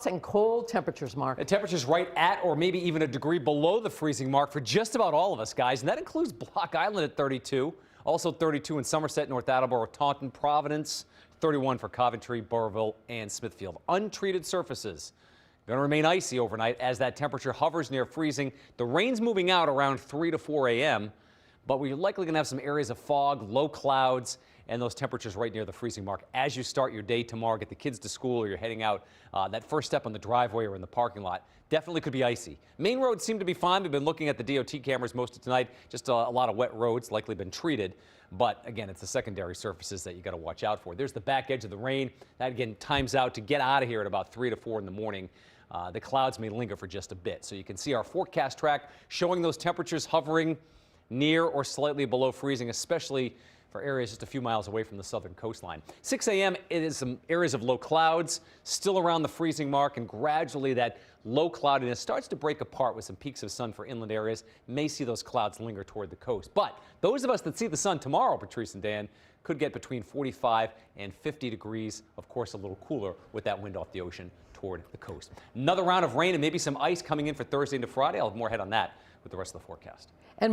And cold temperatures, Mark. The temperatures right at or maybe even a degree below the freezing mark for just about all of us, guys. And that includes Block Island at 32. Also 32 in Somerset, North Attleboro, Taunton, Providence. 31 for Coventry, Burrillville, and Smithfield. Untreated surfaces going to remain icy overnight as that temperature hovers near freezing. The rain's moving out around 3 to 4 a.m., but we're likely going to have some areas of fog, low clouds, and those temperatures right near the freezing mark as you start your day tomorrow, get the kids to school, or you're heading out. That first step on the driveway or in the parking lot definitely could be icy. Main roads seem to be fine. We've been looking at the DOT cameras most of tonight. Just a lot of wet roads, likely been treated. But again, it's the secondary surfaces that you got to watch out for. There's the back edge of the rain. That again times out to get out of here at about 3 to 4 in the morning. The clouds may linger for just a bit. So you can see our forecast track showing those temperatures hovering near or slightly below freezing, especially for areas just a few miles away from the southern coastline. 6 a.m. it is some areas of low clouds still around the freezing mark, and gradually that low cloudiness starts to break apart with some peaks of sun for inland areas. May see those clouds linger toward the coast. But those of us that see the sun tomorrow, Patrice and Dan, could get between 45 and 50 degrees. Of course, a little cooler with that wind off the ocean toward the coast. Another round of rain and maybe some ice coming in for Thursday into Friday. I'll have more ahead on that with the rest of the forecast.